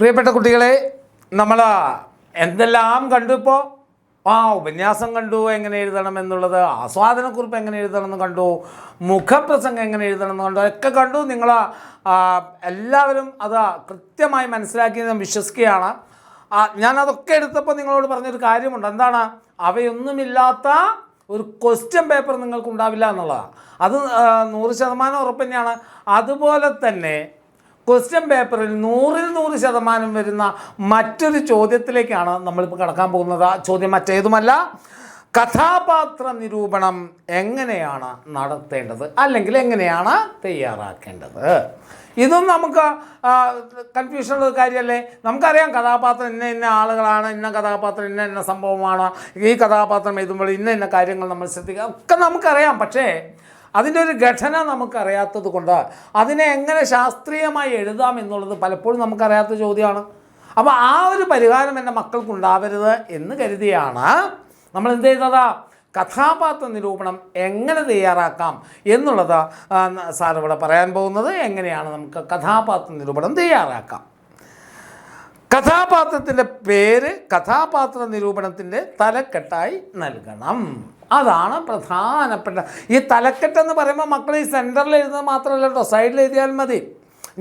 പ്രിയപ്പെട്ട കുട്ടികളെ, നമ്മൾ എന്തെല്ലാം കണ്ടു. ഇപ്പോൾ ഉപന്യാസം കണ്ടു, എങ്ങനെ എഴുതണം എന്നുള്ളത്, ആസ്വാദനക്കുറിപ്പ് എങ്ങനെ എഴുതണം എന്ന് കണ്ടു, മുഖപ്രസംഗം എങ്ങനെ എഴുതണം എന്ന് കണ്ടു, ഒക്കെ കണ്ടു. നിങ്ങൾ എല്ലാവരും അത് കൃത്യമായി മനസ്സിലാക്കി ഞാൻ വിശ്വസിക്കുകയാണ്. ഞാനതൊക്കെ എടുത്തപ്പോൾ നിങ്ങളോട് പറഞ്ഞൊരു കാര്യമുണ്ട്. എന്താണ്? അവയൊന്നുമില്ലാത്ത ഒരു ക്വസ്റ്റ്യൻ പേപ്പർ നിങ്ങൾക്കുണ്ടാവില്ല എന്നുള്ളതാണ്. അത് 100% ഉറപ്പ് തന്നെയാണ്. അതുപോലെ തന്നെ ക്വസ്റ്റ്യൻ പേപ്പറിൽ 100% വരുന്ന മറ്റൊരു ചോദ്യത്തിലേക്കാണ് നമ്മളിപ്പോൾ കടക്കാൻ പോകുന്നത്. ആ ചോദ്യം മറ്റേതുമല്ല, കഥാപാത്ര നിരൂപണം എങ്ങനെയാണ് നടത്തേണ്ടത്, അല്ലെങ്കിൽ എങ്ങനെയാണ് തയ്യാറാക്കേണ്ടത്. ഇതും നമുക്ക് കൺഫ്യൂഷനുള്ള കാര്യമല്ലേ. നമുക്കറിയാം കഥാപാത്രം ഇന്ന ആളുകളാണ്, ഇന്ന കഥാപാത്രം ഇന്ന സംഭവമാണ്, ഈ കഥാപാത്രം എഴുതുമ്പോൾ ഇന്ന കാര്യങ്ങൾ നമ്മൾ ശ്രദ്ധിക്കുക, ഒക്കെ നമുക്കറിയാം. പക്ഷേ അതിൻ്റെ ഒരു ഘടന നമുക്കറിയാത്തത് കൊണ്ട് അതിനെ എങ്ങനെ ശാസ്ത്രീയമായി എഴുതാം എന്നുള്ളത് പലപ്പോഴും നമുക്കറിയാത്ത ചോദ്യമാണ്. അപ്പോൾ ആ ഒരു പരിഹാരം എൻ്റെ മക്കൾക്കുണ്ടാവരുത് എന്ന് കരുതിയാണ് നമ്മൾ എന്ത് ചെയ്തത്, കഥാപാത്ര നിരൂപണം എങ്ങനെ തയ്യാറാക്കാം എന്നുള്ളത് സാർ ഇവിടെ പറയാൻ പോകുന്നത്. എങ്ങനെയാണ് നമുക്ക് കഥാപാത്ര നിരൂപണം തയ്യാറാക്കാം. കഥാപാത്രത്തിൻ്റെ പേര് കഥാപാത്ര നിരൂപണത്തിൻ്റെ തലക്കെട്ടായി നൽകണം. അതാണ് പ്രധാനപ്പെട്ട. ഈ തലക്കെട്ടെന്ന് പറയുമ്പോൾ മക്കൾ ഈ സെൻറ്ററിൽ എഴുതുന്നത് മാത്രമല്ല കേട്ടോ, സൈഡിൽ എഴുതിയാൽ മതി.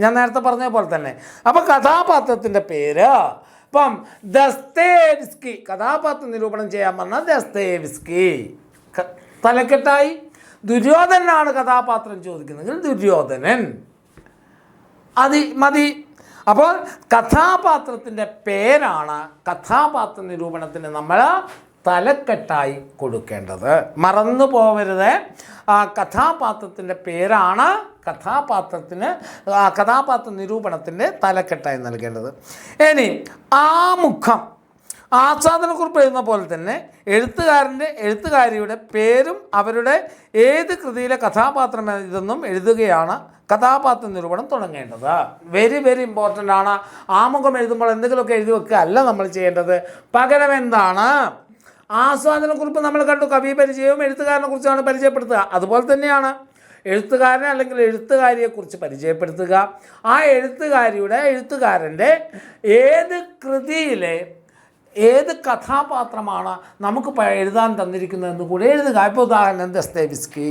ഞാൻ നേരത്തെ പറഞ്ഞ പോലെ തന്നെ. അപ്പോൾ കഥാപാത്രത്തിൻ്റെ പേര്, ഇപ്പം ദസ്തേവ്സ്കി കഥാപാത്ര നിരൂപണം ചെയ്യാൻ പറഞ്ഞാൽ ദസ്തേവ്സ്കി തലക്കെട്ടായി. ദുര്യോധനാണ് കഥാപാത്രം ചോദിക്കുന്നതെങ്കിൽ ദുര്യോധനൻ അത് മതി. അപ്പോൾ കഥാപാത്രത്തിൻ്റെ പേരാണ് കഥാപാത്ര നിരൂപണത്തിന് നമ്മൾ തലക്കെട്ടായി കൊടുക്കേണ്ടത്. മറന്നു പോകരുത്. കഥാപാത്രത്തിൻ്റെ പേരാണ് കഥാപാത്ര നിരൂപണത്തിൻ്റെ തലക്കെട്ടായി നൽകേണ്ടത്. ഇനി ആമുഖം, ആസ്വാദനക്കുറിപ്പ് എഴുതുന്ന പോലെ തന്നെ എഴുത്തുകാരിയുടെ പേരും അവരുടെ ഏത് കൃതിയിലെ കഥാപാത്രം ഇതെന്നും എഴുതുകയാണ് കഥാപാത്ര നിരൂപണം തുടങ്ങേണ്ടത്. വെരി ഇമ്പോർട്ടൻ്റ് ആണ്. ആമുഖം എഴുതുമ്പോൾ എന്തെങ്കിലുമൊക്കെ എഴുതി വെക്കുക അല്ല നമ്മൾ ചെയ്യേണ്ടത്. പകരം എന്താണ്, ആസ്വാദനക്കുറിപ്പ് നമ്മൾ കണ്ടു, കവി പരിചയവും എഴുത്തുകാരനെ കുറിച്ചാണ് പരിചയപ്പെടുത്തുക. അതുപോലെ തന്നെയാണ് എഴുത്തുകാരനെ അല്ലെങ്കിൽ എഴുത്തുകാരിയെക്കുറിച്ച് പരിചയപ്പെടുത്തുക. ആ എഴുത്തുകാരൻ്റെ ഏത് കൃതിയിലെ ഏത് കഥാപാത്രമാണ് നമുക്ക് എഴുതാൻ തന്നിരിക്കുന്നതെന്ന് കൂടെ എഴുതുക. ഇപ്പോൾ ഉദാഹരണം ദസ്തേവ്സ്കി,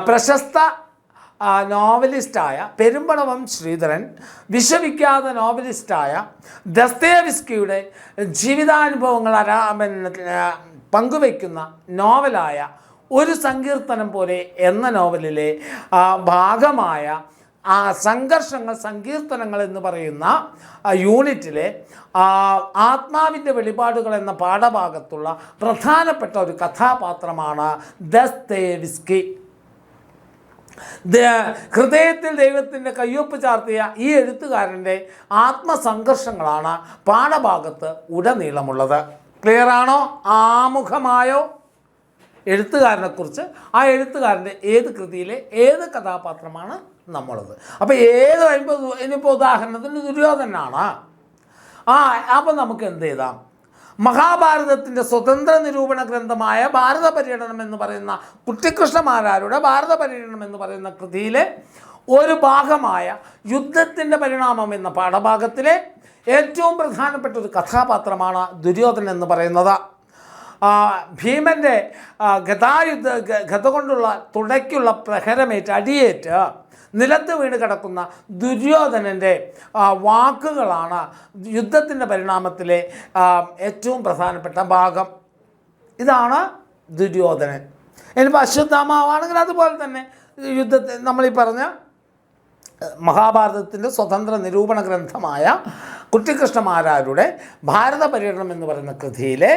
പ്രശസ്ത നോവലിസ്റ്റായ പെരുമ്പടവം ശ്രീധരൻ, വിശ്വവിഖ്യാത നോവലിസ്റ്റായ ദസ്തേവ്സ്കിയുടെ ജീവിതാനുഭവങ്ങൾ പങ്കുവയ്ക്കുന്ന നോവലായ ഒരു സങ്കീർത്തനം പോലെ എന്ന നോവലിലെ ഭാഗമായ സങ്കീർത്തനങ്ങൾ എന്ന് പറയുന്ന യൂണിറ്റിലെ ആത്മാവിൻ്റെ വെളിപാടുകൾ എന്ന പാഠഭാഗത്തുള്ള പ്രധാനപ്പെട്ട ഒരു കഥാപാത്രമാണ് ദസ്തേവ്സ്കി. ഹൃദയത്തിൽ ദൈവത്തിൻ്റെ കയ്യൊപ്പ് ചാർത്തിയ ഈ എഴുത്തുകാരൻ്റെ ആത്മസംഘർഷങ്ങളാണ് പാഠഭാഗത്ത് ഉടനീളമുള്ളത്. ക്ലിയറാണോ? ആമുഖമായോ എഴുത്തുകാരനെക്കുറിച്ച്, ആ എഴുത്തുകാരൻ്റെ ഏത് കൃതിയിലെ ഏത് കഥാപാത്രമാണ് നമ്മളുള്ളത്. അപ്പോൾ ഇനിയിപ്പോൾ ഉദാഹരണത്തിന് ദുര്യോധനാണ്. അപ്പോൾ നമുക്ക് എന്ത് ചെയ്താം, മഹാഭാരതത്തിൻ്റെ സ്വതന്ത്ര നിരൂപണ ഗ്രന്ഥമായ ഭാരത പര്യടനം എന്ന് പറയുന്ന കുട്ടിക്കൃഷ്ണമാരാരുടെ ഭാരത പര്യടനം എന്ന് പറയുന്ന കൃതിയിലെ ഒരു ഭാഗമായ യുദ്ധത്തിൻ്റെ പരിണാമം എന്ന പാഠഭാഗത്തിലെ ഏറ്റവും പ്രധാനപ്പെട്ട ഒരു കഥാപാത്രമാണ് ദുര്യോധനൻ എന്ന് പറയുന്നത്. ഭീമൻ്റെ ഗത കൊണ്ടുള്ള തുടയ്ക്കുള്ള പ്രഹരമേറ്റ് അടിയേറ്റ് നിലത്ത് വീണ് കിടക്കുന്ന ദുര്യോധനൻ്റെ വാക്കുകളാണ് യുദ്ധത്തിൻ്റെ പരിണാമത്തിലെ ഏറ്റവും പ്രധാനപ്പെട്ട ഭാഗം. ഇതാണ് ദുര്യോധനൻ. ഇനിയിപ്പോൾ അശ്വത്ഥാമാവാണെങ്കിൽ അതുപോലെ തന്നെ നമ്മളീ പറഞ്ഞ മഹാഭാരതത്തിൻ്റെ സ്വതന്ത്ര നിരൂപണ ഗ്രന്ഥമായ കുട്ടിക്കൃഷ്ണമാരാരുടെ ഭാരത പര്യടനം എന്ന് പറയുന്ന കൃതിയിലെ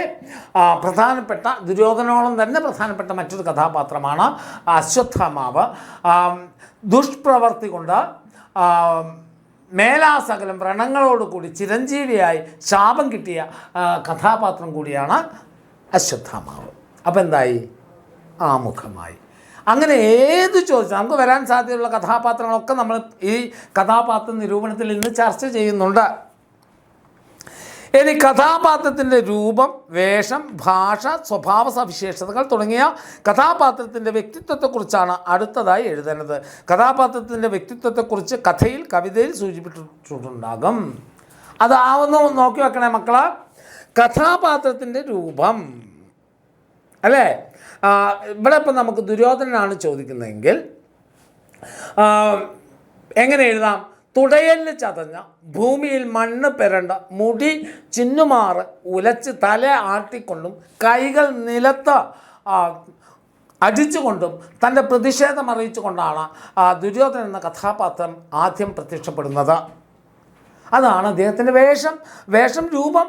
പ്രധാനപ്പെട്ട ദുര്യോധനോളം തന്നെ പ്രധാനപ്പെട്ട മറ്റൊരു കഥാപാത്രമാണ് അശ്വത്ഥാമാവ്. ദുഷ്പ്രവർത്തി കൊണ്ട് മേലാസകലം വ്രണങ്ങളോടുകൂടി ചിരഞ്ജീവിയായി ശാപം കിട്ടിയ കഥാപാത്രം കൂടിയാണ് അശ്വത്ഥാമാവ്. അപ്പോൾ എന്തായി? ആമുഖമായി. അങ്ങനെ ഏത് ചോദിച്ചാൽ നമുക്ക് വരാൻ സാധ്യതയുള്ള കഥാപാത്രങ്ങളൊക്കെ നമ്മൾ ഈ കഥാപാത്ര നിരൂപണത്തിൽ ഇന്ന് ചർച്ച ചെയ്യുന്നുണ്ട്. ഇനി കഥാപാത്രത്തിൻ്റെ രൂപം, വേഷം, ഭാഷ, സ്വഭാവ സവിശേഷതകൾ തുടങ്ങിയ കഥാപാത്രത്തിൻ്റെ വ്യക്തിത്വത്തെക്കുറിച്ചാണ് അടുത്തതായി എഴുതേണ്ടത്. കഥാപാത്രത്തിൻ്റെ വ്യക്തിത്വത്തെക്കുറിച്ച് കഥയിൽ, കവിതയിൽ സൂചിപ്പിച്ചിട്ടുണ്ടാകും. അതാവുന്നു നോക്കി വെക്കണേ മക്കള്. കഥാപാത്രത്തിൻ്റെ രൂപം അല്ലേ? ഇവിടെ ഇപ്പം നമുക്ക് ദുര്യോധനനാണ് ചോദിക്കുന്നതെങ്കിൽ എങ്ങനെ എഴുതാം? തുടയലിൽ ചതഞ്ഞ ഭൂമിയിൽ മണ്ണ് പെരണ്ട മുടി ചിന്നുമാറ് ഉലച്ച് തല ആട്ടിക്കൊണ്ടും കൈകൾ നിലത്ത് അടിച്ചുകൊണ്ടും തൻ്റെ പ്രതിഷേധം അറിയിച്ചുകൊണ്ടാണ് ദുര്യോധനൻ എന്ന കഥാപാത്രം ആദ്യം പ്രത്യക്ഷപ്പെടുന്നത്. അതാണ് അദ്ദേഹത്തിൻ്റെ വേഷം രൂപം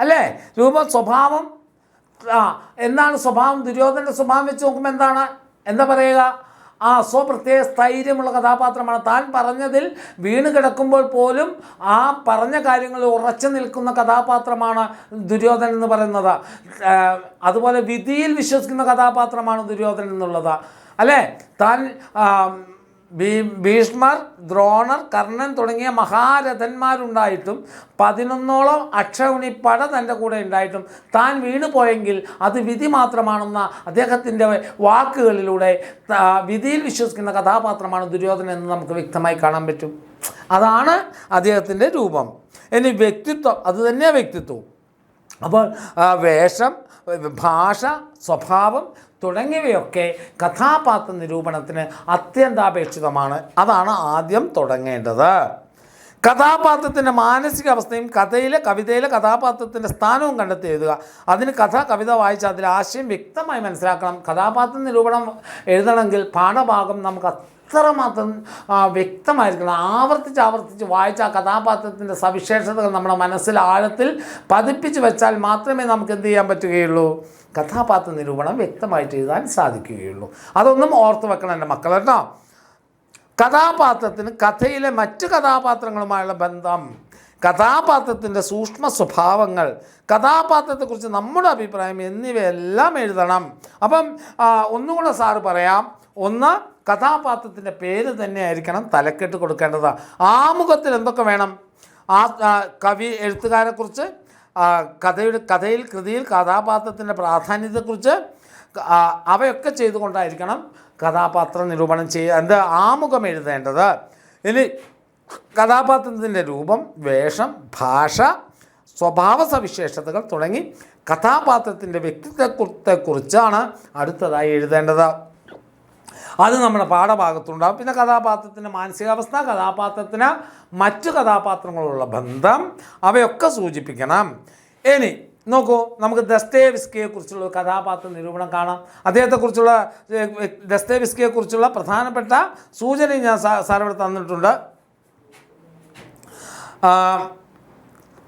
അല്ലേ? രൂപം സ്വഭാവം. എന്താണ് സ്വഭാവം? ദുര്യോധനൻ്റെ സ്വഭാവം വെച്ച് നോക്കുമ്പോൾ എന്താ പറയുക? സ്വപ്രത്യേക സ്ഥൈര്യമുള്ള കഥാപാത്രമാണ്. താൻ പറഞ്ഞതിൽ വീണ് കിടക്കുമ്പോൾ പോലും ആ പറഞ്ഞ കാര്യങ്ങൾ ഉറച്ചു നിൽക്കുന്ന കഥാപാത്രമാണ് ദുര്യോധനൻ എന്ന് പറയുന്നത്. അതുപോലെ വിധിയിൽ വിശ്വസിക്കുന്ന കഥാപാത്രമാണ് ദുര്യോധനൻ എന്നുള്ളത് അല്ലേ? താൻ ഭീഷ്മർ, ദ്രോണർ, കർണൻ തുടങ്ങിയ മഹാരഥന്മാരുണ്ടായിട്ടും 11ഓളം അക്ഷൗണിപ്പട തൻ്റെ കൂടെ ഉണ്ടായിട്ടും താൻ വീണു പോയെങ്കിൽ അത് വിധി മാത്രമാണെന്ന അദ്ദേഹത്തിൻ്റെ വാക്കുകളിലൂടെ വിധിയിൽ വിശ്വസിക്കുന്ന കഥാപാത്രമാണ് ദുര്യോധനൻ എന്ന് നമുക്ക് വ്യക്തമായി കാണാൻ പറ്റും. അതാണ് അദ്ദേഹത്തിൻ്റെ രൂപം. ഇനി വ്യക്തിത്വം, അതുതന്നെയാണ് വ്യക്തിത്വം. അപ്പോൾ വേഷം, ഭാഷ, സ്വഭാവം തുടങ്ങിയവയൊക്കെ കഥാപാത്ര നിരൂപണത്തിന് അത്യന്താപേക്ഷിതമാണ്. അതാണ് ആദ്യം തുടങ്ങേണ്ടത്. കഥാപാത്രത്തിൻ്റെ മാനസികാവസ്ഥയും കവിതയിലെ കഥാപാത്രത്തിൻ്റെ സ്ഥാനവും കണ്ടെത്തി എഴുതുക. അതിന് കവിത വായിച്ച് അതിൽ ആശയം വ്യക്തമായി മനസ്സിലാക്കണം. കഥാപാത്ര നിരൂപണം എഴുതണമെങ്കിൽ പാഠഭാഗം നമുക്ക് അത്രമാത്രം വ്യക്തമായിരിക്കണം. ആവർത്തിച്ച് വായിച്ച ആ കഥാപാത്രത്തിൻ്റെ സവിശേഷതകൾ നമ്മുടെ മനസ്സിൽ ആഴത്തിൽ പതിപ്പിച്ച് വെച്ചാൽ മാത്രമേ നമുക്ക് എന്ത് ചെയ്യാൻ പറ്റുകയുള്ളൂ? കഥാപാത്ര നിരൂപണം വ്യക്തമായിട്ട് എഴുതാൻ സാധിക്കുകയുള്ളൂ. അതൊന്നും ഓർത്ത് വെക്കണം എൻ്റെ മക്കൾ കേട്ടോ. കഥാപാത്രത്തിന് കഥയിലെ മറ്റ് കഥാപാത്രങ്ങളുമായുള്ള ബന്ധം, കഥാപാത്രത്തിൻ്റെ സൂക്ഷ്മ സ്വഭാവങ്ങൾ, കഥാപാത്രത്തെക്കുറിച്ച് നമ്മുടെ അഭിപ്രായം എന്നിവയെല്ലാം എഴുതണം. അപ്പം ഒന്നുകൂടെ സാറ് പറയാം. ഒന്ന്, കഥാപാത്രത്തിൻ്റെ പേര് തന്നെ ആയിരിക്കണം തലക്കെട്ട് കൊടുക്കേണ്ടത്. ആമുഖത്തിൽ എന്തൊക്കെ വേണം? എഴുത്തുകാരെക്കുറിച്ച്, കഥയിൽ കൃതിയിൽ കഥാപാത്രത്തിൻ്റെ പ്രാധാന്യത്തെക്കുറിച്ച് അവയൊക്കെ ചെയ്തുകൊണ്ടായിരിക്കണം കഥാപാത്ര നിരൂപണം ആമുഖം എഴുതേണ്ടത്. ഇനി കഥാപാത്രത്തിൻ്റെ രൂപം, വേഷം, ഭാഷ, സ്വഭാവ സവിശേഷതകൾ തുടങ്ങി കഥാപാത്രത്തിൻ്റെ വ്യക്തിത്വത്തെക്കുറിച്ചാണ് അടുത്തതായി എഴുതേണ്ടത്. അത് നമ്മുടെ പാഠഭാഗത്തുണ്ടാകും. പിന്നെ കഥാപാത്രത്തിൻ്റെ മാനസികാവസ്ഥ, കഥാപാത്രത്തിന് മറ്റു കഥാപാത്രങ്ങളുള്ള ബന്ധം, അവയൊക്കെ സൂചിപ്പിക്കണം. ഇനി നോക്കൂ, നമുക്ക് ദസ്തയേവ്സ്കിയെക്കുറിച്ചുള്ള കഥാപാത്ര നിരൂപണം കാണാം. ദസ്തയേവ്സ്കിയെക്കുറിച്ചുള്ള പ്രധാനപ്പെട്ട സൂചനയും ഞാൻ സാർ ഇവിടെ തന്നിട്ടുണ്ട്.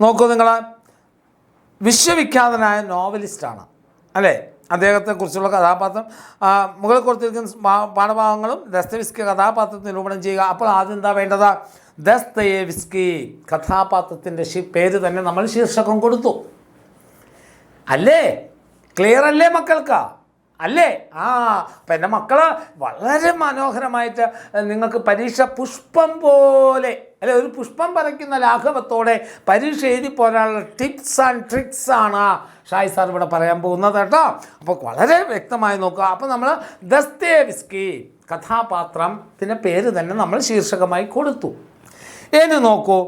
നോക്കൂ നിങ്ങൾ, വിശ്വവിഖ്യാതനായ നോവലിസ്റ്റാണ് അല്ലേ? അദ്ദേഹത്തെക്കുറിച്ചുള്ള കഥാപാത്രം മുകളിൽ കൊടുത്തിരിക്കുന്ന പാഠഭാഗങ്ങളും ദസ്തയേവ്സ്കി കഥാപാത്രത്തെ നിരൂപണം ചെയ്യുക. അപ്പോൾ ആദ്യം എന്താ വേണ്ടത്? ദസ്തയേവ്സ്കി കഥാപാത്രത്തിൻ്റെ പേര് തന്നെ നമ്മൾ ശീർഷകം കൊടുത്തു അല്ലേ? ക്ലിയർ അല്ലേ മക്കൾക്ക്? അല്ലേ? അപ്പം എൻ്റെ മക്കൾ വളരെ മനോഹരമായിട്ട് നിങ്ങൾക്ക് പരീക്ഷ പുഷ്പം പോലെ അല്ലെ, ഒരു പുഷ്പം പറിക്കുന്ന ലാഘവത്തോടെ പരീക്ഷ എഴുതി പോരാനുള്ള ടിപ്സ് ആൻഡ് ട്രിക്സ് ആണ് ഷായ് സാർ ഇവിടെ പറയാൻ പോകുന്നത് കേട്ടോ. അപ്പോൾ വളരെ വ്യക്തമായി നോക്കുക. അപ്പോൾ നമ്മൾ ദസ്തയേവ്സ്കി കഥാപാത്രത്തിൻ്റെ പേര് തന്നെ നമ്മൾ ശീർഷകമായി കൊടുത്തു. ഇനി നോക്കൂ,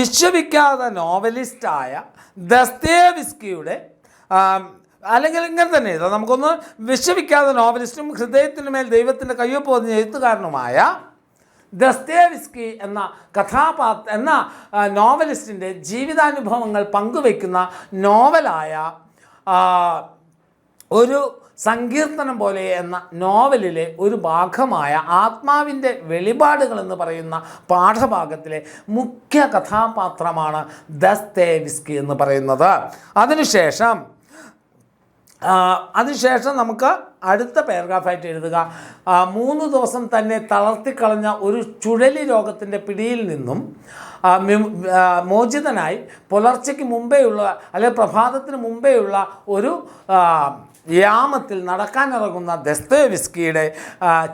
വിശ്വവിഖ്യാത നോവലിസ്റ്റായ ദസ്തയേവ്സ്കിയുടെ അല്ലെങ്കിൽ ഇങ്ങനെ തന്നെ എഴുതാം നമുക്കൊന്ന്, വിശ്വവിഖ്യാത നോവലിസ്റ്റും ഹൃദയത്തിന് മേൽ ദൈവത്തിൻ്റെ കയ്യൊപ്പ് പതിഞ്ഞ എഴുത്തുകാരനുമായ ദസ്തയേവ്സ്കി എന്ന നോവലിസ്റ്റിൻ്റെ ജീവിതാനുഭവങ്ങൾ പങ്കുവയ്ക്കുന്ന നോവലായ ഒരു സങ്കീർത്തനം പോലെ എന്ന നോവലിലെ ഒരു ഭാഗമായ ആത്മാവിൻ്റെ വെളിപാടുകൾ എന്ന് പറയുന്ന പാഠഭാഗത്തിലെ മുഖ്യ കഥാപാത്രമാണ് ദസ്തയേവ്സ്കി എന്ന് പറയുന്നത്. അതിനുശേഷം നമുക്ക് അടുത്ത പാരഗ്രാഫായിട്ട് എഴുതുക. 3 ദിവസം തന്നെ തളർത്തിക്കളഞ്ഞ ഒരു ചുഴലി രോഗത്തിൻ്റെ പിടിയിൽ നിന്നും മോചിതനായി പുലർച്ചയ്ക്ക് മുമ്പേയുള്ള അല്ലെങ്കിൽ പ്രഭാതത്തിന് മുമ്പേയുള്ള ഒരു യാമത്തിൽ നടക്കാനിറങ്ങുന്ന ദസ്തയേവ്സ്കിയുടെ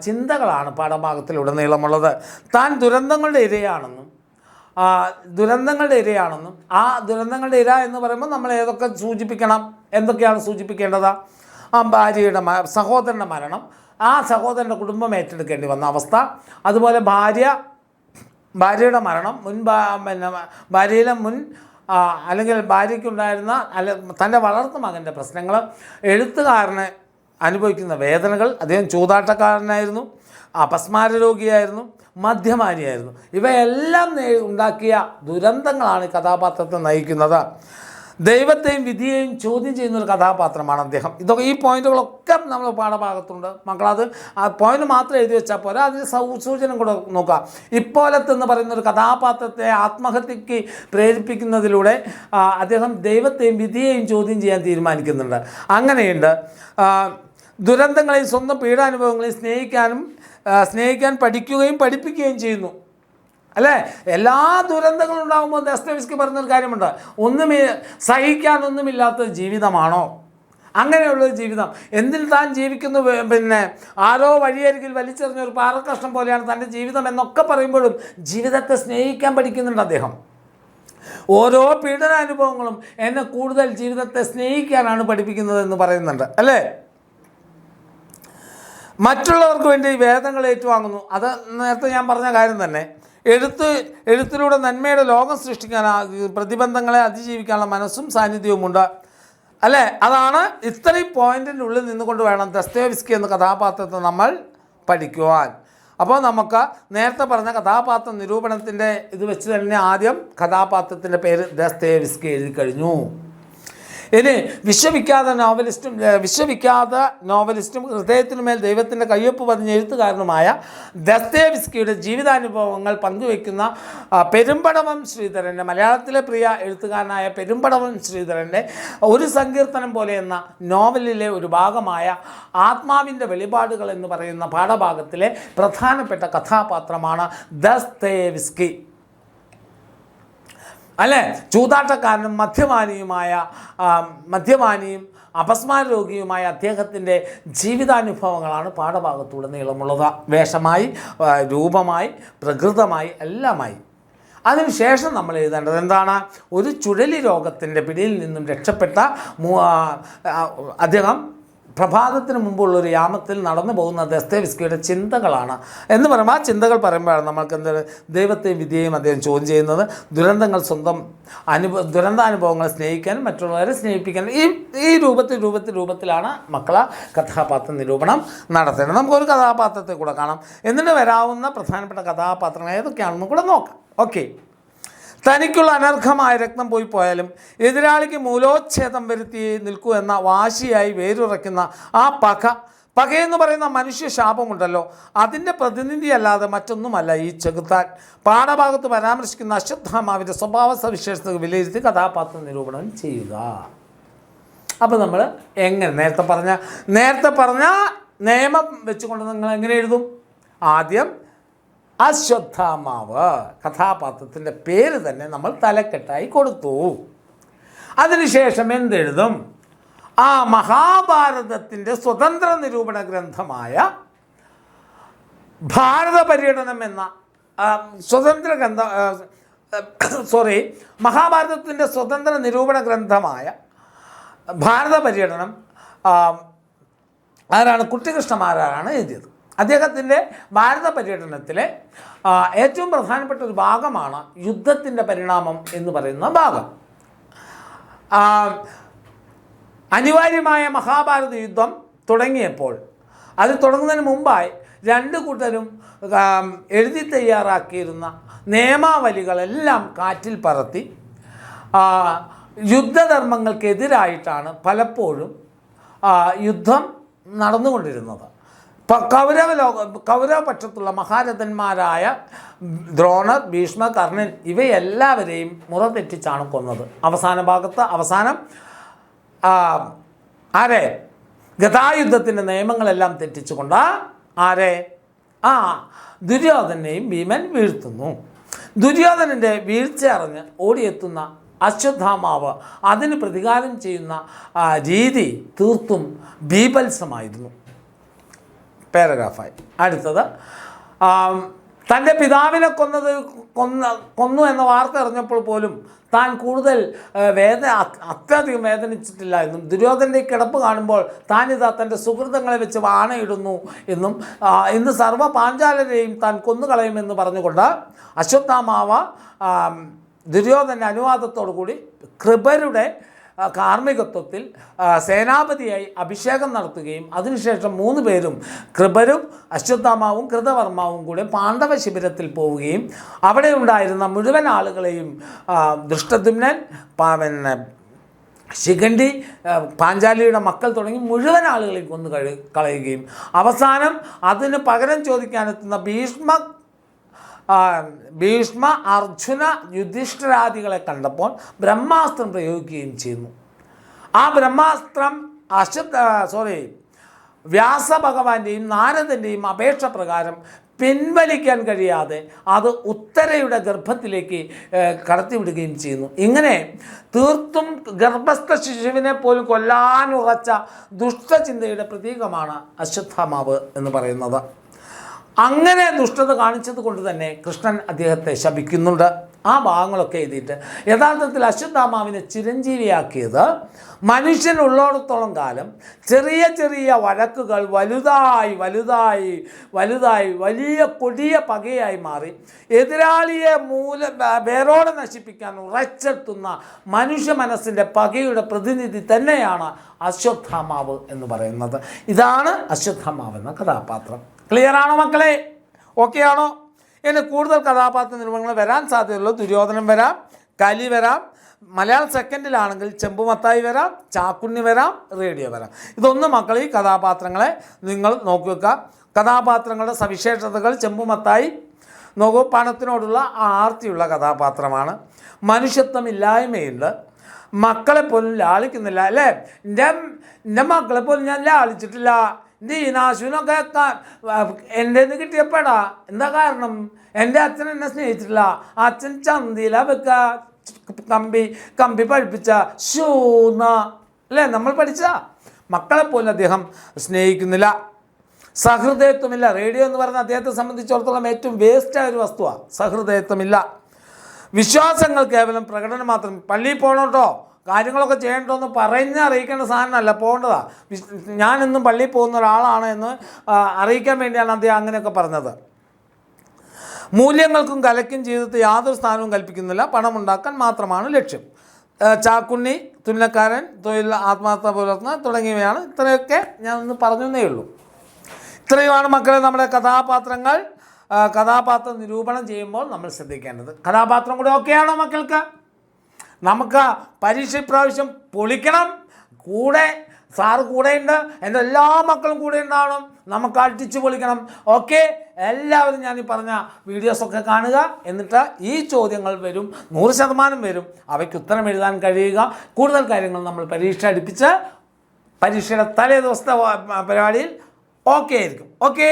ചിന്തകളാണ് പാഠഭാഗത്തിലുടനീളമുള്ളത്. താൻ ദുരന്തങ്ങളുടെ ഇരയാണെന്നും ആ ദുരന്തങ്ങളുടെ ഇര എന്ന് പറയുമ്പോൾ നമ്മൾ ഏതൊക്കെ സൂചിപ്പിക്കണം? എന്തൊക്കെയാണ് സൂചിപ്പിക്കേണ്ടത്? ഭാര്യയുടെ സഹോദരൻ്റെ മരണം, ആ സഹോദരൻ്റെ കുടുംബം ഏറ്റെടുക്കേണ്ടി വന്ന അവസ്ഥ, അതുപോലെ ഭാര്യ ഭാര്യയുടെ മരണം, പിന്നെ ഭാര്യയിലെ അല്ലെങ്കിൽ ഭാര്യയ്ക്കുണ്ടായിരുന്ന തൻ്റെ വളർത്തു മകൻ്റെ പ്രശ്നങ്ങൾ, എഴുത്തുകാരന് അനുഭവിക്കുന്ന വേദനകൾ, അദ്ദേഹം ചൂതാട്ടക്കാരനായിരുന്നു, അപസ്മാര രോഗിയായിരുന്നു, മദ്യപാനിയായിരുന്നു. ഇവയെല്ലാം ഉണ്ടാക്കിയ ദുരന്തങ്ങളാണ് ഈ കഥാപാത്രത്തെ നയിക്കുന്നത്. ദൈവത്തെയും വിധിയെയും ചോദ്യം ചെയ്യുന്നൊരു കഥാപാത്രമാണ് അദ്ദേഹം. ഈ പോയിന്റുകളൊക്കെ നമ്മൾ പാഠഭാഗത്തുണ്ട്. മക്കളത് ആ പോയിന്റ് മാത്രം എഴുതി വെച്ചാൽ പോരാ, അതിന് സൂചന കൂടെ നോക്കുക. ഇപ്പോലത്തെന്ന് പറയുന്നൊരു കഥാപാത്രത്തെ ആത്മഹത്യക്ക് പ്രേരിപ്പിക്കുന്നതിലൂടെ അദ്ദേഹം ദൈവത്തെയും വിധിയെയും ചോദ്യം ചെയ്യാൻ തീരുമാനിക്കുന്നുണ്ട്. അങ്ങനെയുണ്ട്. ദുരന്തങ്ങളെയും സ്വന്തം പീഡാനുഭവങ്ങളെയും സ്നേഹിക്കാൻ പഠിക്കുകയും പഠിപ്പിക്കുകയും ചെയ്യുന്നു. അല്ലേ? എല്ലാ ദുരന്തങ്ങളും ഉണ്ടാകുമ്പോൾ ദസ്തേവ്സ്കി പറഞ്ഞൊരു കാര്യമുണ്ട്, സഹിക്കാനൊന്നുമില്ലാത്ത ജീവിതമാണോ അങ്ങനെയുള്ളൊരു ജീവിതം? എന്തിൽ താൻ ജീവിക്കുന്നു, പിന്നെ ആരോ വഴിയരികിൽ വലിച്ചെറിഞ്ഞൊരു പാറക്കഷ്ണം പോലെയാണ് തൻ്റെ ജീവിതം എന്നൊക്കെ പറയുമ്പോഴും ജീവിതത്തെ സ്നേഹിക്കാൻ പഠിക്കുന്നുണ്ട് അദ്ദേഹം. ഓരോ പീഡനാനുഭവങ്ങളും എന്നെ കൂടുതൽ ജീവിതത്തെ സ്നേഹിക്കാനാണ് പഠിപ്പിക്കുന്നത് എന്ന് പറയുന്നുണ്ട്. അല്ലേ? മറ്റുള്ളവർക്ക് വേണ്ടി വേദനകൾ ഏറ്റുവാങ്ങുന്നു. അത് നേരത്തെ ഞാൻ പറഞ്ഞ കാര്യം തന്നെ. എഴുത്തിലൂടെ നന്മയുടെ ലോകം സൃഷ്ടിക്കാൻ, പ്രതിബന്ധങ്ങളെ അതിജീവിക്കാനുള്ള മനസ്സും സാന്നിധ്യവുമുണ്ട്. അല്ലേ? അതാണ് ഇത്രയും പോയിന്റിൻ്റെ ഉള്ളിൽ നിന്നുകൊണ്ട് വേണം ദസ്തേവ്സ്കി എന്ന കഥാപാത്രത്തെ നമ്മൾ പഠിക്കുവാൻ. അപ്പോൾ നമുക്ക് നേരത്തെ പറഞ്ഞ കഥാപാത്ര നിരൂപണത്തിൻ്റെ ഇത് വെച്ച് തന്നെ ആദ്യം കഥാപാത്രത്തിൻ്റെ പേര് ദസ്തേവ്സ്കി എഴുതി കഴിഞ്ഞു. ഇനി വിശ്വവിഖ്യാത നോവലിസ്റ്റും ഹൃദയത്തിനുമേൽ ദൈവത്തിൻ്റെ കയ്യൊപ്പ് പതിഞ്ഞ എഴുത്തുകാരനുമായ ദസ്തേവ്സ്കിയുടെ ജീവിതാനുഭവങ്ങൾ പങ്കുവയ്ക്കുന്ന പെരുമ്പടവം ശ്രീധരൻ്റെ, മലയാളത്തിലെ പ്രിയ എഴുത്തുകാരനായ പെരുമ്പടവം ശ്രീധരൻ്റെ ഒരു സങ്കീർത്തനം പോലെ എന്ന നോവലിലെ ഒരു ഭാഗമായ ആത്മാവിൻ്റെ വെളിപാടുകൾ എന്ന് പറയുന്ന പാഠഭാഗത്തിലെ പ്രധാനപ്പെട്ട കഥാപാത്രമാണ് ദസ്തേവ്സ്കി. അല്ലേ? ചൂതാട്ടക്കാരനും മദ്യപാനിയും അപസ്മാര രോഗിയുമായ അദ്ദേഹത്തിൻ്റെ ജീവിതാനുഭവങ്ങളാണ് പാഠഭാഗത്തൂടെ നീളമുള്ളത്. വേഷമായി, രൂപമായി, പ്രകൃതമായി, എല്ലാമായി. അതിനുശേഷം നമ്മൾ എഴുതേണ്ടത് എന്താണ്? ഒരു ചുഴലി രോഗത്തിൻ്റെ പിടിയിൽ നിന്നും രക്ഷപ്പെട്ട അദ്ദേഹം പ്രഭാതത്തിന് മുമ്പുള്ളൊരു യാമത്തിൽ നടന്നു പോകുന്ന ദസ്തേവ്സ്കിയുടെ ചിന്തകളാണ് എന്ന് പറയുമ്പോൾ, ആ ചിന്തകൾ പറയുമ്പോഴാണ് നമ്മൾക്ക് ദൈവത്തെയും വിധിയെയും അദ്ദേഹം ചോദ്യം ചെയ്യുന്നത്. ദുരന്താനുഭവങ്ങളെ സ്നേഹിക്കാനും മറ്റുള്ളവരെ സ്നേഹിപ്പിക്കാനും ഈ രൂപത്തിലാണ് മക്കളെ കഥാപാത്ര നിരൂപണം നടത്തേണ്ടത്. നമുക്കൊരു കഥാപാത്രത്തെ കൂടെ കാണാം. എന്നിട്ട് വരാവുന്ന പ്രധാനപ്പെട്ട കഥാപാത്രങ്ങൾ ഏതൊക്കെയാണെന്ന് കൂടെ നോക്കാം. ഓക്കെ. തനിക്കുള്ള അനർഹമായ രക്തം പോയാലും എതിരാളിക്ക് മൂലോച്ഛേദം വരുത്തി നിൽക്കൂ എന്ന വാശിയായി വേരുറയ്ക്കുന്ന ആ പകയെന്ന് പറയുന്ന മനുഷ്യ ശാപമുണ്ടല്ലോ, അതിൻ്റെ പ്രതിനിധിയല്ലാതെ മറ്റൊന്നുമല്ല ഈ ചെകുത്താൻ. പാഠഭാഗത്ത് പരാമർശിക്കുന്ന അശ്വത്ഥാമാവിൻ്റെ സ്വഭാവ സവിശേഷതകൾ വിലയിരുത്തി കഥാപാത്ര നിരൂപണം ചെയ്യുക. അപ്പോൾ നമ്മൾ നേരത്തെ പറഞ്ഞ നിയമം വെച്ചുകൊണ്ട് നിങ്ങൾ എങ്ങനെ എഴുതും? ആദ്യം അശ്വത്ഥാമാവ് കഥാപാത്രത്തിൻ്റെ പേര് തന്നെ നമ്മൾ തലക്കെട്ടായി കൊടുത്തു. അതിനുശേഷം എന്തെഴുതും? ആ മഹാഭാരതത്തിൻ്റെ സ്വതന്ത്ര നിരൂപണ ഗ്രന്ഥമായ ഭാരത പര്യടനം എന്ന മഹാഭാരതത്തിൻ്റെ സ്വതന്ത്ര നിരൂപണ ഗ്രന്ഥമായ ഭാരത പര്യടനം കുട്ടിക്കൃഷ്ണമാരാരാണ് എഴുതിയത്. അദ്ദേഹത്തിൻ്റെ ഭാരത പര്യടനത്തിലെ ഏറ്റവും പ്രധാനപ്പെട്ട ഒരു ഭാഗമാണ് യുദ്ധത്തിൻ്റെ പരിണാമം എന്ന് പറയുന്ന ഭാഗം. അനിവാര്യമായ മഹാഭാരത യുദ്ധം തുടങ്ങിയപ്പോൾ, അത് തുടങ്ങുന്നതിന് മുമ്പായി രണ്ട് കൂട്ടരും എഴുതി തയ്യാറാക്കിയിരുന്ന നിയമാവലികളെല്ലാം കാറ്റിൽ പറത്തി യുദ്ധധർമ്മങ്ങൾക്കെതിരായിട്ടാണ് പലപ്പോഴും യുദ്ധം നടന്നുകൊണ്ടിരുന്നത്. കൗരവപക്ഷത്തുള്ള മഹാരഥന്മാരായ ദ്രോണർ, ഭീഷ്മർ, കർണൻ ഇവയെല്ലാവരെയും മുറ തെറ്റിച്ചാണ് കൊന്നത്. അവസാനം ഗതായുദ്ധത്തിൻ്റെ നിയമങ്ങളെല്ലാം തെറ്റിച്ചുകൊണ്ട് ദുര്യോധനെയും ഭീമൻ വീഴ്ത്തുന്നു. ദുര്യോധനൻ്റെ വീഴ്ച അറിഞ്ഞ് ഓടിയെത്തുന്ന അശ്വത്ഥാമാവ് അതിന് പ്രതികാരം ചെയ്യുന്ന രീതി തീർത്തും ബീഭത്സമായിരുന്നു. പാരഗ്രാഫായി അടുത്തത് തൻ്റെ പിതാവിനെ കൊന്നു എന്ന വാർത്ത അറിഞ്ഞപ്പോൾ പോലും താൻ കൂടുതൽ അത്യധികം വേദനിച്ചിട്ടില്ല എന്നും ദുര്യോധനൻ്റെ കിടപ്പ് കാണുമ്പോൾ താനിതാ തൻ്റെ സുഹൃത്തുക്കളെ വെച്ച് വാണയിടുന്നു എന്നും ഇന്ന് സർവ്വ പാഞ്ചാലരെയും താൻ കൊന്നുകളയുമെന്ന് പറഞ്ഞുകൊണ്ട് അശ്വത്ഥാമാവ് ദുര്യോധനൻ്റെ അനുവാദത്തോടു കൂടി കൃപരുടെ കാർമ്മികത്വത്തിൽ സേനാപതിയായി അഭിഷേകം നടത്തുകയും അതിനുശേഷം 3 പേരും കൃപരും അശ്വത്ഥാമാവും കൃതവർമാവും കൂടെ പാണ്ഡവ ശിബിരത്തിൽ പോവുകയും അവിടെ ഉണ്ടായിരുന്ന മുഴുവൻ ആളുകളെയും ദൃഷ്ടദ്യുമ്നൻ പിന്നെ ശിഖണ്ഡി പാഞ്ചാലിയുടെ മക്കൾ തുടങ്ങി മുഴുവൻ ആളുകളെയും കൊന്നു കളയുകയും അവസാനം അതിന് പകരം ചോദിക്കാനെത്തുന്ന ഭീഷ്മ അർജുന യുധിഷ്ഠിരാദികളെ കണ്ടപ്പോൾ ബ്രഹ്മാസ്ത്രം പ്രയോഗിക്കുകയും ചെയ്യുന്നു. ആ ബ്രഹ്മാസ്ത്രം വ്യാസഭഗവാന്റെയും നാരദൻ്റെയും അപേക്ഷ പ്രകാരം പിൻവലിക്കാൻ കഴിയാതെ അത് ഉത്തരയുടെ ഗർഭത്തിലേക്ക് കടത്തിവിടുകയും ചെയ്യുന്നു. ഇങ്ങനെ തീർത്തും ഗർഭസ്ഥ ശിശുവിനെ പോലും കൊല്ലാനുറച്ച ദുഷ്ടചിന്തയുടെ പ്രതീകമാണ് അശ്വത്ഥാമാവ് എന്ന് പറയുന്നത്. അങ്ങനെ ദുഷ്ടത കാണിച്ചത് കൊണ്ട് തന്നെ കൃഷ്ണൻ അദ്ദേഹത്തെ ശപിക്കുന്നുണ്ട്. ആ ഭാഗങ്ങളൊക്കെ എഴുതിയിട്ട് യഥാർത്ഥത്തിൽ അശ്വത്ഥാമാവിനെ ചിരഞ്ജീവിയാക്കിയത് മനുഷ്യനുള്ളിടത്തോളം കാലം ചെറിയ ചെറിയ വഴക്കുകൾ വലുതായി വലുതായി വലുതായി വലിയ കൊടിയ പകയായി മാറി എതിരാളിയെ വേരോടെ നശിപ്പിക്കാൻ ഉറച്ചെത്തുന്ന മനുഷ്യ മനസ്സിൻ്റെ പകയുടെ പ്രതിനിധി തന്നെയാണ് അശ്വത്ഥാമാവ് എന്ന് പറയുന്നത്. ഇതാണ് അശ്വത്ഥാമാവ് എന്ന കഥാപാത്രം. ക്ലിയറാണോ മക്കളെ? ഓക്കെ ആണോ? ഇനി കൂടുതൽ കഥാപാത്ര നിർവഹണങ്ങൾ വരാൻ സാധ്യതയുള്ളൂ. ദുര്യോധനൻ വരാം, കലി വരാം, മലയാളം സെക്കൻഡിലാണെങ്കിൽ ചെമ്പുമത്തായി വരാം, ചാക്കുണ്ണി വരാം, റേഡിയോ വരാം. ഇതൊന്നും മക്കൾ ഈ കഥാപാത്രങ്ങളെ നിങ്ങൾ നോക്കി വെക്കുക. കഥാപാത്രങ്ങളുടെ സവിശേഷതകൾ ചെമ്പുമത്തായി നോക്കൂ, പണത്തിനോടുള്ള ആർത്തിയുള്ള കഥാപാത്രമാണ്. മനുഷ്യത്വമില്ലായ്മയുണ്ട്. മക്കളെപ്പോലും ലാളിക്കുന്നില്ല അല്ലേ? എൻ്റെ മക്കളെപ്പോലും ഞാൻ ലാളിച്ചിട്ടില്ല. ദീനാശുവിനൊക്കെ എൻ്റെ നിന്ന് കിട്ടിയപ്പോടാ. എന്താ കാരണം? എൻ്റെ അച്ഛൻ എന്നെ സ്നേഹിച്ചിട്ടില്ല. അച്ഛൻ ചന്തിയില വെക്ക കമ്പി പഴിപ്പിച്ച ഷൂന്ന അല്ലേ നമ്മൾ പഠിച്ച മക്കളെപ്പോലും അദ്ദേഹം സ്നേഹിക്കുന്നില്ല. സഹൃദയത്വമില്ല. റേഡിയോ എന്ന് പറയുന്ന അദ്ദേഹത്തെ സംബന്ധിച്ചിടത്തോളം ഏറ്റവും വേസ്റ്റായ ഒരു വസ്തുവാണ്. സഹൃദയത്വമില്ല. വിശ്വാസങ്ങൾ കേവലം പ്രകടനം മാത്രം. പള്ളിയിൽ പോകണോട്ടോ, കാര്യങ്ങളൊക്കെ ചെയ്യണ്ടോന്ന് അറിയിക്കേണ്ട സാധനമല്ല, പോകേണ്ടതാണ്. ഞാനെന്നും പള്ളിയിൽ പോകുന്ന ഒരാളാണ് എന്ന് അറിയിക്കാൻ വേണ്ടിയാണ് അദ്ദേഹം അങ്ങനെയൊക്കെ പറഞ്ഞത്. മൂല്യങ്ങൾക്കും കലയ്ക്കും ജീവിതത്തിൽ യാതൊരു സ്ഥാനവും കൽപ്പിക്കുന്നില്ല. പണമുണ്ടാക്കാൻ മാത്രമാണ് ലക്ഷ്യം. ചാക്കുണ്ണി, തുന്നക്കാരൻ, തൊഴിൽ ആത്മാർത്ഥത പുലർത്തുന്ന തുടങ്ങിയവയാണ്. ഇത്രയൊക്കെ ഞാൻ ഒന്ന് പറഞ്ഞേ ഉള്ളൂ. ഇത്രയുമാണ് മക്കളെ നമ്മുടെ കഥാപാത്രങ്ങൾ. കഥാപാത്ര നിരൂപണം ചെയ്യുമ്പോൾ നമ്മൾ ശ്രദ്ധിക്കേണ്ടത്. കഥാപാത്രം കൂടെ ഓക്കെയാണോ മക്കൾക്ക്? നമുക്ക് പരീക്ഷ ഇപ്രാവശ്യം പൊളിക്കണം. കൂടെ സാറ് കൂടെയുണ്ട്, എൻ്റെ എല്ലാ മക്കളും കൂടെ ഉണ്ടാവണം. നമുക്ക് അടിച്ചു പൊളിക്കണം. ഓക്കെ, എല്ലാവരും ഞാൻ ഈ പറഞ്ഞ വീഡിയോസൊക്കെ കാണുക. എന്നിട്ട് ഈ ചോദ്യങ്ങൾ വരും, 100% വരും. അവയ്ക്ക് ഉത്തരം എഴുതാൻ കഴിയുക. കൂടുതൽ കാര്യങ്ങൾ നമ്മൾ പരീക്ഷ അടുപ്പിച്ച് പരീക്ഷയുടെ തലേ ദിവസത്തെ പരിപാടിയിൽ ഓക്കെ ആയിരിക്കും. ഓക്കെ.